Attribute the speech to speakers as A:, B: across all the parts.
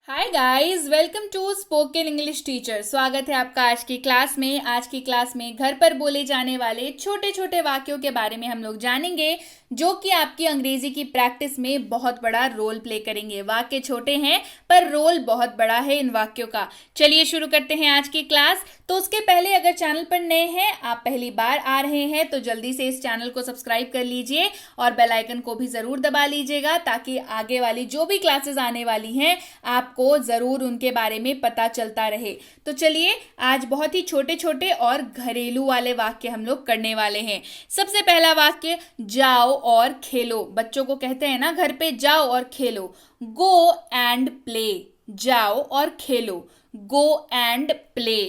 A: Hi guys, welcome to spoken English teacher. स्वागत है आपका आज की क्लास में। आज की क्लास में घर पर बोले जाने वाले छोटे छोटे वाक्यों के बारे में हम लोग जानेंगे, जो कि आपकी अंग्रेजी की प्रैक्टिस में बहुत बड़ा रोल प्ले करेंगे। वाक्य छोटे हैं पर रोल बहुत बड़ा है इन वाक्यों का। चलिए शुरू करते हैं आज की क्लास। तो उसके पहले अगर चैनल पर नए हैं, आप पहली बार आ रहे हैं, तो जल्दी से इस चैनल को सब्सक्राइब कर लीजिए और बेल आइकन को भी जरूर दबा लीजिएगा, ताकि आगे वाली जो भी क्लासेस आने वाली हैं आपको जरूर उनके बारे में पता चलता रहे। तो चलिए आज बहुत ही छोटे छोटे और घरेलू वाले वाक्य हम लोग करने वाले हैं। सबसे पहला वाक्य, जाओ और खेलो। बच्चों को कहते हैं ना घर पे, जाओ और खेलो। Go and play. जाओ और खेलो, गो एंड प्ले।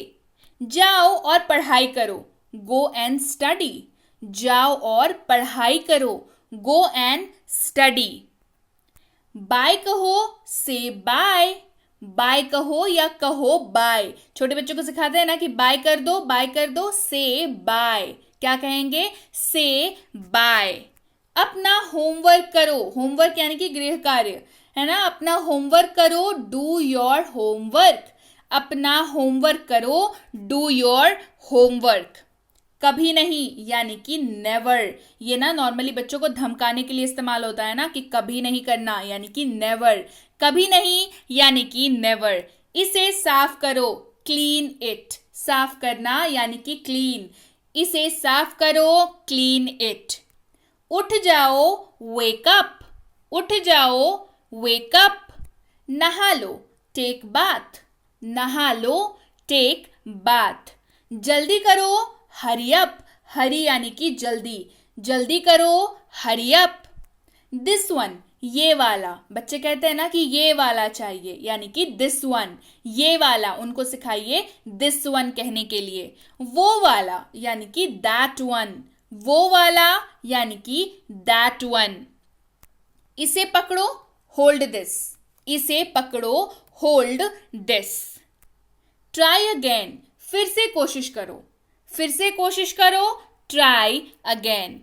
A: जाओ और पढ़ाई करो, गो एंड स्टडी। जाओ और पढ़ाई करो, गो एंड स्टडी। बाय कहो, से बाय। बाय कहो या कहो बाय। छोटे बच्चों को सिखाते हैं ना कि बाय कर दो, बाय कर दो। से बाय क्या कहेंगे? से बाय। अपना होमवर्क करो। होमवर्क यानी कि गृह कार्य है ना। अपना होमवर्क करो, डू योर होमवर्क। अपना होमवर्क करो, डू योर होमवर्क। कभी नहीं यानी कि नेवर। ये ना नॉर्मली बच्चों को धमकाने के लिए इस्तेमाल होता है ना, कि कभी नहीं करना यानी कि नेवर। कभी नहीं यानी कि नेवर। इसे साफ करो, क्लीन इट। साफ करना यानी कि क्लीन। इसे साफ करो, क्लीन इट। उठ जाओ, वेक अप। उठ जाओ, वेक अप। नहा लो, टेक बाथ। नहा लो, टेक बाथ। जल्दी करो, हरी अप। हरी यानी कि जल्दी। जल्दी करो, हरी अप। दिस वन, ये वाला। बच्चे कहते हैं ना कि ये वाला चाहिए, यानी कि दिस वन। ये वाला, उनको सिखाइए दिस वन कहने के लिए। वो वाला यानी कि दैट वन। वो वाला यानी कि दैट वन। इसे पकड़ो, होल्ड दिस। इसे पकड़ो, होल्ड दिस। ट्राई अगेन, फिर से कोशिश करो। फिर से कोशिश करो, ट्राई अगेन।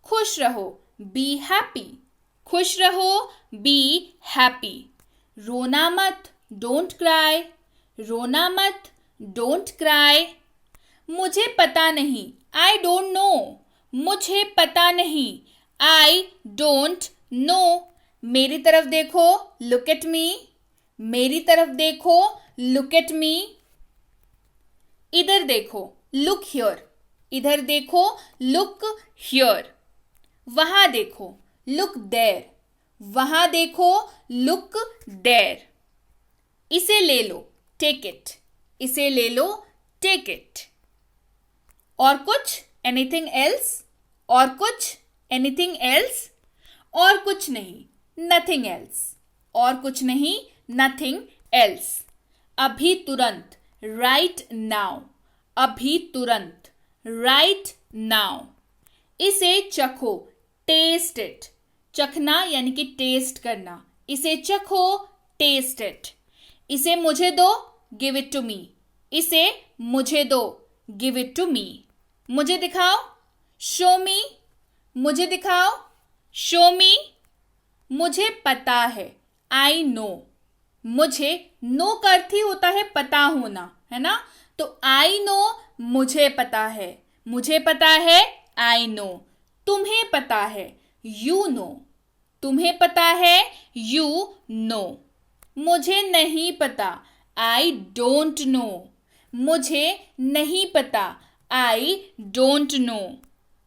A: खुश रहो, बी हैप्पी। खुश रहो, बी हैप्पी। रोना मत, डोंट क्राई। रोना मत, डोंट क्राई। मुझे पता नहीं, आई डोंट नो। मुझे पता नहीं, आई डोंट नो। मेरी तरफ देखो, लुक एट मी। मेरी तरफ देखो, लुक एट मी। इधर देखो, लुक हियर। इधर देखो, लुक हियर। वहां देखो, लुक देयर। वहां देखो, लुक देयर। इसे ले लो, टेक इट। इसे ले लो, टेक इट। और कुछ, एनीथिंग एल्स। और कुछ, एनीथिंग एल्स। और कुछ नहीं, नथिंग एल्स। और कुछ नहीं, नथिंग एल्स। अभी तुरंत, राइट नाउ। अभी तुरंत, राइट नाउ। इसे चखो, टेस्ट इट। चखना यानी कि टेस्ट करना। इसे चखो, टेस्ट इट। इसे मुझे दो, गिव इट टू मी। इसे मुझे दो, गिव इट टू मी। मुझे दिखाओ, शो मी। मुझे दिखाओ, शो मी। मुझे पता है, आई नो। मुझे, नो का अर्थ ही होता है पता होना, है ना। तो आई नो, मुझे पता है। मुझे पता है, आई नो। तुम्हें पता है, यू नो। तुम्हें पता है, यू नो। मुझे नहीं पता, आई डोंट नो। मुझे नहीं पता, आई डोंट नो।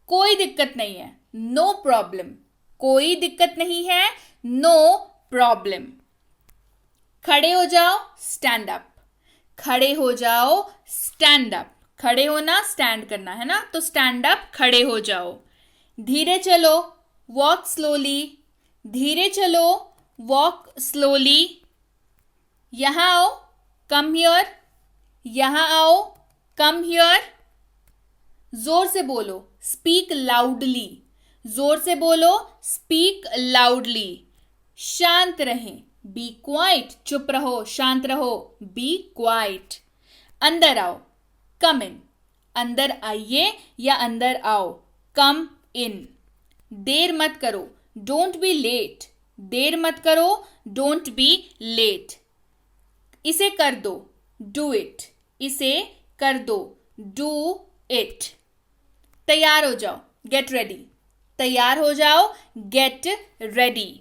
A: कोई दिक्कत नहीं है, नो प्रॉब्लम। कोई दिक्कत नहीं है, नो प्रॉब्लम। खड़े हो जाओ, स्टैंड अप। खड़े हो जाओ, स्टैंड अप। खड़े होना, स्टैंड करना, है ना। तो स्टैंड अप, खड़े हो जाओ। धीरे चलो, वॉक स्लोली। धीरे चलो, वॉक स्लोली। यहां आओ, कम हियर। यहां आओ, कम हियर। जोर से बोलो, स्पीक लाउडली। जोर से बोलो, स्पीक लाउडली। शांत रहें, बी क्वाइट। चुप रहो, शांत रहो, बी क्वाइट। अंदर आओ, कम इन। अंदर आइए या अंदर आओ, कम इन। देर मत करो, डोंट बी लेट। देर मत करो, डोंट बी लेट। इसे कर दो, डू इट, इसे कर दो, डू इट। तैयार हो जाओ, गेट रेडी, तैयार हो जाओ, गेट रेडी।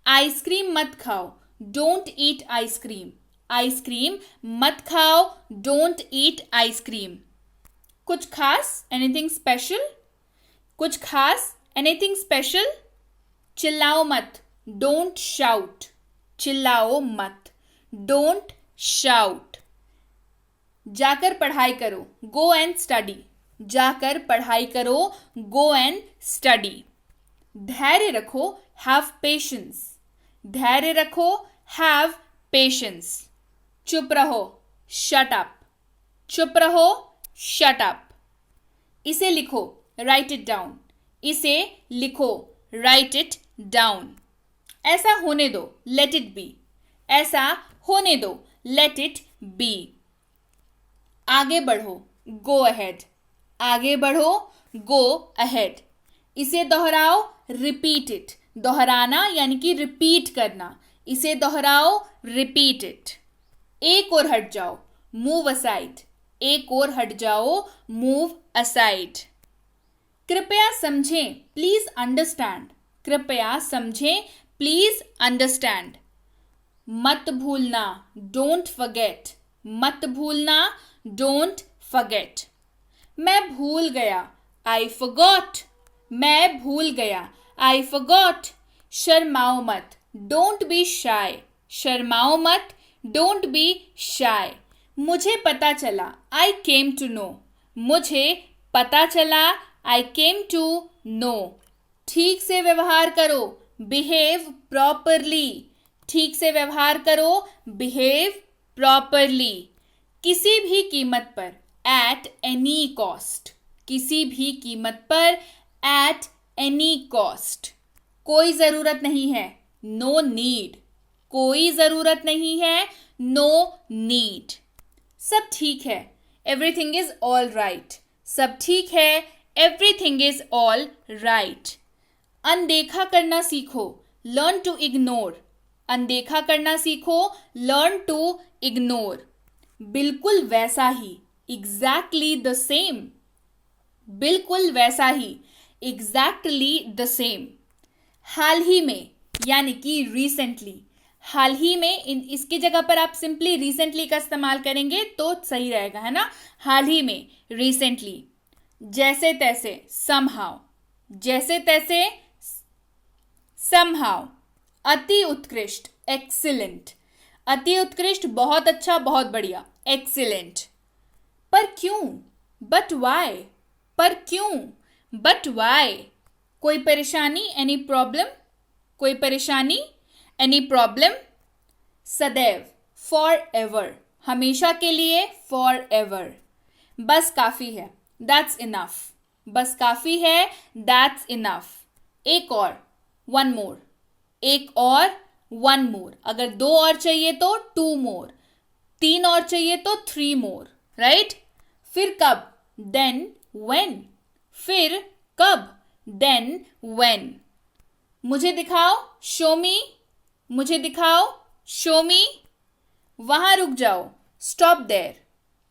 A: आइसक्रीम मत खाओ, डोंट ईट आइसक्रीम, आइसक्रीम मत खाओ, डोंट ईट आइसक्रीम। कुछ खास, एनीथिंग स्पेशल, कुछ खास, एनीथिंग स्पेशल। चिल्लाओ मत, डोंट शाउट, चिल्लाओ मत, डोंट शाउट। जाकर पढ़ाई करो, गो एंड स्टडी, जाकर पढ़ाई करो, गो एंड स्टडी। धैर्य रखो, हैव पेशेंस, धैर्य रखो, हैव पेशेंस। चुप रहो, शट अप, चुप रहो, शट अप। इसे लिखो, राइट इट डाउन, इसे लिखो, राइट इट डाउन। ऐसा होने दो, लेट इट बी, ऐसा होने दो, लेट इट बी। आगे बढ़ो, गो अहेड, आगे बढ़ो, गो अहेड। इसे दोहराओ, रिपीट इट, दोहराना यानी कि रिपीट करना, इसे दोहराओ, रिपीट इट। एक और हट जाओ, मूव असाइड, एक और हट जाओ, मूव असाइड। कृपया समझें, प्लीज अंडरस्टैंड, कृपया समझें, प्लीज अंडरस्टैंड। मत भूलना, डोंट फॉरगेट, मत भूलना, डोंट फॉरगेट। मैं भूल गया, आई फॉरगॉट, मैं भूल गया, आई फॉरगॉट। शर्माओ मत, डोंट बी शाय, शर्माओ मत, डोंट बी शाय। मुझे पता चला, आई केम टू नो, मुझे पता चला, आई केम टू नो। ठीक से व्यवहार करो, बिहेव प्रॉपरली, ठीक से व्यवहार करो, बिहेव प्रॉपरली। किसी भी कीमत पर, एट एनी कॉस्ट, किसी भी कीमत पर, एट एनी कॉस्ट। कोई जरूरत नहीं है, नो नीड, कोई जरूरत नहीं है, नो नीड। सब ठीक है, एवरीथिंग इज ऑल राइट, सब ठीक है, एवरीथिंग इज ऑल राइट। अनदेखा करना सीखो, लर्न टू इग्नोर, अनदेखा करना सीखो, लर्न टू इग्नोर। बिल्कुल वैसा ही, एग्जैक्टली द सेम, बिल्कुल वैसा ही, एग्जैक्टली द सेम। हाल ही में यानी कि रिसेंटली, हाल ही में, इसकी जगह पर आप सिंपली रिसेंटली का इस्तेमाल करेंगे तो सही रहेगा, है ना। हाल ही में, रिसेंटली। जैसे तैसे, समहाउ, जैसे तैसे, समहाउ। अति उत्कृष्ट, एक्सीलेंट, अति उत्कृष्ट, बहुत अच्छा, बहुत बढ़िया, एक्सीलेंट। पर क्यों, बट वाई, पर क्यों, बट वाई। कोई परेशानी, एनी प्रॉब्लम, कोई परेशानी, एनी प्रॉब्लम। सदैव, फॉर एवर, हमेशा के लिए, फॉर एवर। बस काफी है, दैट्स इनफ, बस काफी है, दैट्स इनफ। एक और, वन मोर, एक और, वन मोर। अगर दो और चाहिए तो टू मोर, तीन और चाहिए तो थ्री मोर, राइट। फिर कब, देन व्हेन, फिर कब, देन व्हेन। मुझे दिखाओ, शो मी, मुझे दिखाओ, शो मी। वहां रुक जाओ, स्टॉप देयर,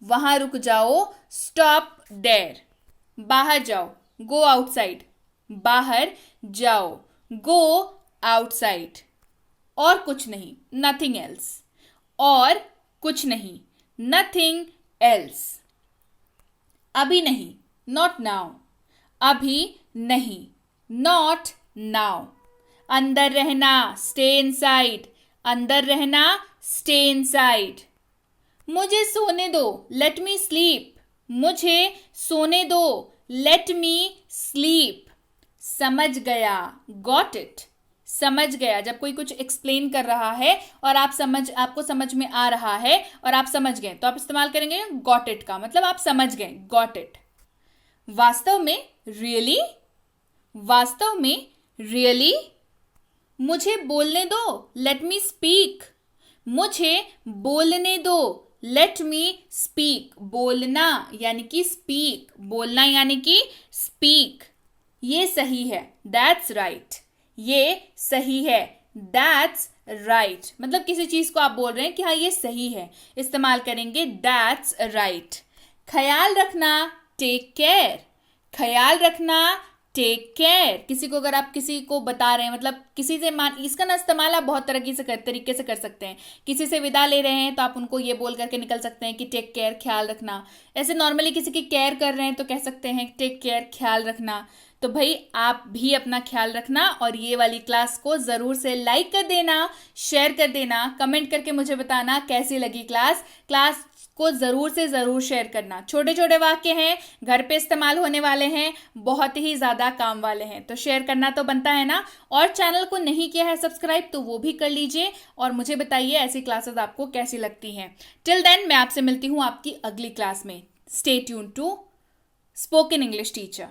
A: वहां रुक जाओ, स्टॉप देयर। बाहर जाओ, गो आउटसाइड, बाहर जाओ, गो आउटसाइड। और कुछ नहीं, नथिंग एल्स, और कुछ नहीं, नथिंग एल्स। अभी नहीं, नॉट नाउ, अभी नहीं, नॉट नाउ। अंदर रहना, स्टे इनसाइड, अंदर रहना, स्टे इनसाइड। मुझे सोने दो, लेट मी स्लीप, मुझे सोने दो, लेट मी स्लीप। समझ गया, गॉट इट, समझ गया। जब कोई कुछ एक्सप्लेन कर रहा है और आपको समझ में आ रहा है और आप समझ गए तो आप इस्तेमाल करेंगे गॉट इट का, मतलब आप समझ गए, गॉट इट। वास्तव में, रियली, वास्तव में, रियली। मुझे बोलने दो, लेट मी स्पीक, मुझे बोलने दो, लेट मी स्पीक। बोलना यानी कि स्पीक, बोलना यानी कि स्पीक। ये सही है, दैट्स राइट, ये सही है, दैट्स राइट, मतलब किसी चीज को आप बोल रहे हैं कि हाँ ये सही है, इस्तेमाल करेंगे दैट्स राइट। ख्याल रखना, टेक केयर, ख्याल रखना, टेक केयर। किसी को अगर आप किसी को बता रहे हैं, मतलब किसी से मान, इसका ना इस्तेमाल आप बहुत तरीके से कर सकते हैं। किसी से विदा ले रहे हैं तो आप उनको ये बोल करके निकल सकते हैं कि टेक केयर, ख्याल रखना। ऐसे नॉर्मली किसी की केयर कर रहे हैं तो कह सकते हैं टेक केयर, ख्याल रखना। तो भाई आप भी अपना ख्याल रखना, और ये वाली क्लास को ज़रूर से लाइक कर देना, शेयर कर देना, कमेंट करके मुझे बताना कैसी लगी क्लास। क्लास को ज़रूर से ज़रूर शेयर करना। छोटे छोटे वाक्य हैं, घर पे इस्तेमाल होने वाले हैं, बहुत ही ज़्यादा काम वाले हैं, तो शेयर करना तो बनता है ना। और चैनल को नहीं किया है सब्सक्राइब तो वो भी कर लीजिए, और मुझे बताइए ऐसी क्लासेस आपको कैसी लगती हैं। टिल देन मैं आपसे मिलती हूँ आपकी अगली क्लास में। Stay tune to spoken English teacher.